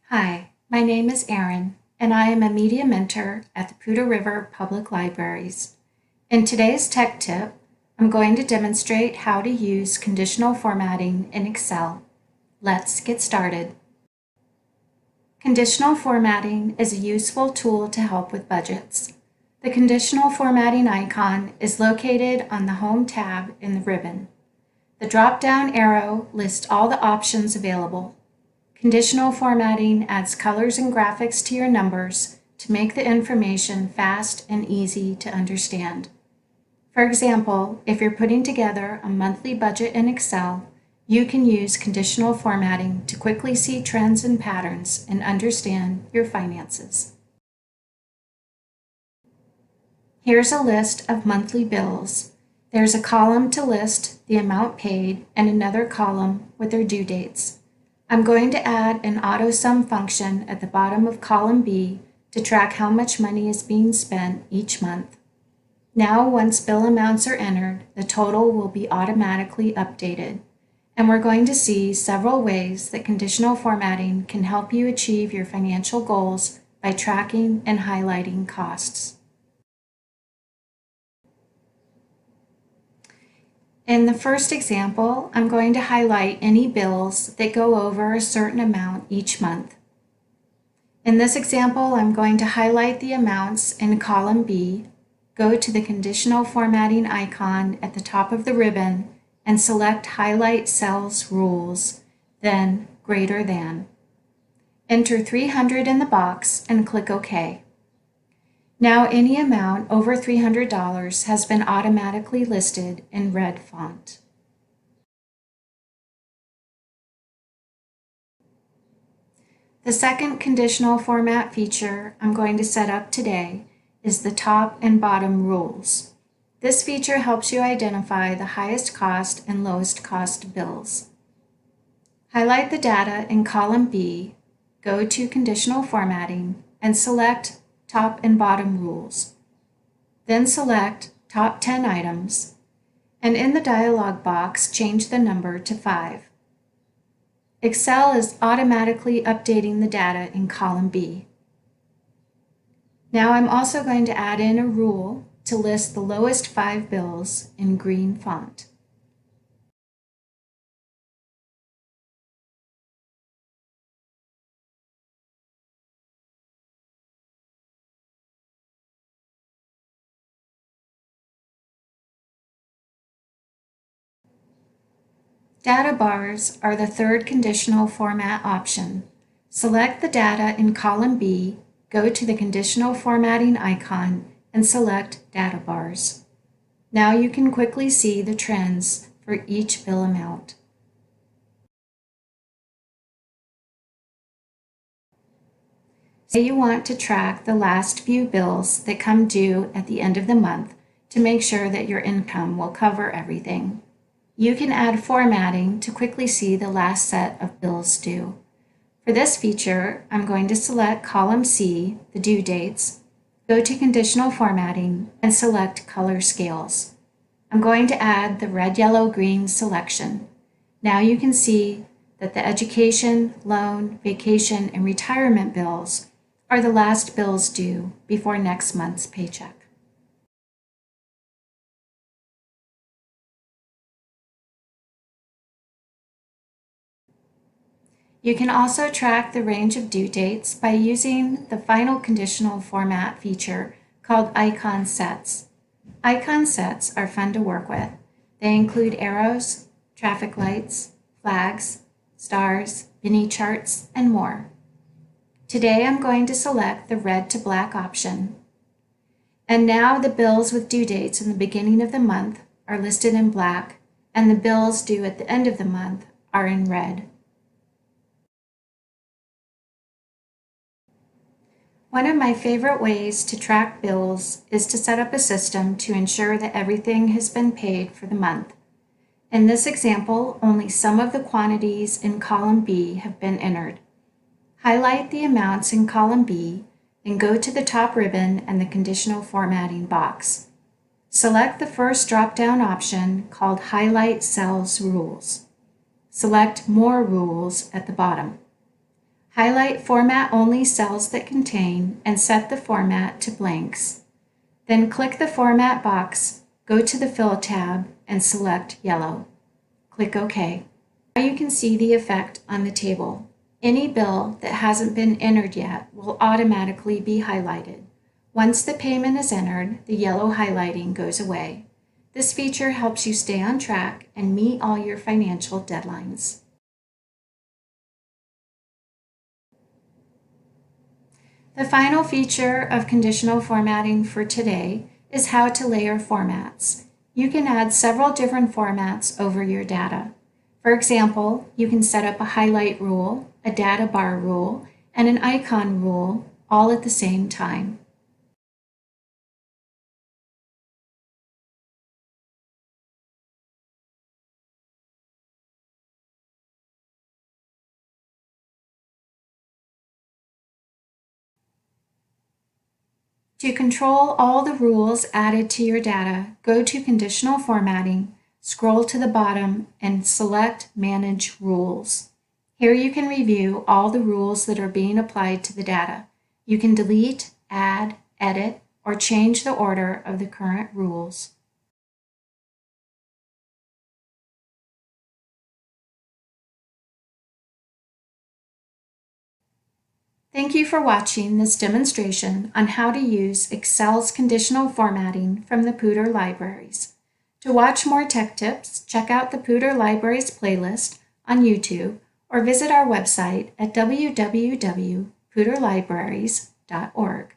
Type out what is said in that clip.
Hi, my name is Erin, and I am a media mentor at the Poudre River Public Libraries. In today's tech tip, I'm going to demonstrate how to use conditional formatting in Excel. Let's get started. Conditional formatting is a useful tool to help with budgets. The conditional formatting icon is located on the Home tab in the ribbon. The drop-down arrow lists all the options available. Conditional formatting adds colors and graphics to your numbers to make the information fast and easy to understand. For example, if you're putting together a monthly budget in Excel, you can use conditional formatting to quickly see trends and patterns and understand your finances. Here's a list of monthly bills. There's a column to list the amount paid and another column with their due dates. I'm going to add an Autosum function at the bottom of column B to track how much money is being spent each month. Now, once bill amounts are entered, the total will be automatically updated. And we're going to see several ways that conditional formatting can help you achieve your financial goals by tracking and highlighting costs. In the first example, I'm going to highlight any bills that go over a certain amount each month. In this example, I'm going to highlight the amounts in column B, go to the conditional formatting icon at the top of the ribbon, and select Highlight Cells Rules, then Greater Than. Enter 300 in the box and click OK. Now any amount over $300 has been automatically listed in red font. The second conditional format feature I'm going to set up today is the top and bottom rules. This feature helps you identify the highest cost and lowest cost bills. Highlight the data in column B, go to Conditional Formatting, and select Top and Bottom Rules. Then select Top 10 Items, and in the dialog box, change the number to 5. Excel is automatically updating the data in column B. Now I'm also going to add in a rule to list the lowest 5 bills in green font. Data bars are the third conditional format option. Select the data in column B, go to the conditional formatting icon, and select Data Bars. Now you can quickly see the trends for each bill amount. Say you want to track the last few bills that come due at the end of the month to make sure that your income will cover everything. You can add formatting to quickly see the last set of bills due. For this feature, I'm going to select column C, the due dates, go to Conditional Formatting, and select Color Scales. I'm going to add the red, yellow, green selection. Now you can see that the education, loan, vacation, and retirement bills are the last bills due before next month's paycheck. You can also track the range of due dates by using the final conditional format feature called Icon Sets. Icon sets are fun to work with. They include arrows, traffic lights, flags, stars, mini charts, and more. Today I'm going to select the red to black option. And now the bills with due dates in the beginning of the month are listed in black, and the bills due at the end of the month are in red. One of my favorite ways to track bills is to set up a system to ensure that everything has been paid for the month. In this example, only some of the quantities in column B have been entered. Highlight the amounts in column B and go to the top ribbon and the conditional formatting box. Select the first drop-down option called Highlight Cells Rules. Select More Rules at the bottom. Highlight Format Only cells that contain and set the format to blanks. Then click the Format box, go to the Fill tab, and select Yellow. Click OK. Now you can see the effect on the table. Any bill that hasn't been entered yet will automatically be highlighted. Once the payment is entered, the yellow highlighting goes away. This feature helps you stay on track and meet all your financial deadlines. The final feature of conditional formatting for today is how to layer formats. You can add several different formats over your data. For example, you can set up a highlight rule, a data bar rule, and an icon rule all at the same time. To control all the rules added to your data, go to Conditional Formatting, scroll to the bottom, and select Manage Rules. Here you can review all the rules that are being applied to the data. You can delete, add, edit, or change the order of the current rules. Thank you for watching this demonstration on how to use Excel's conditional formatting from the Poudre libraries. To watch more tech tips, check out the Poudre Libraries playlist on YouTube or visit our website at www.poudrelibraries.org.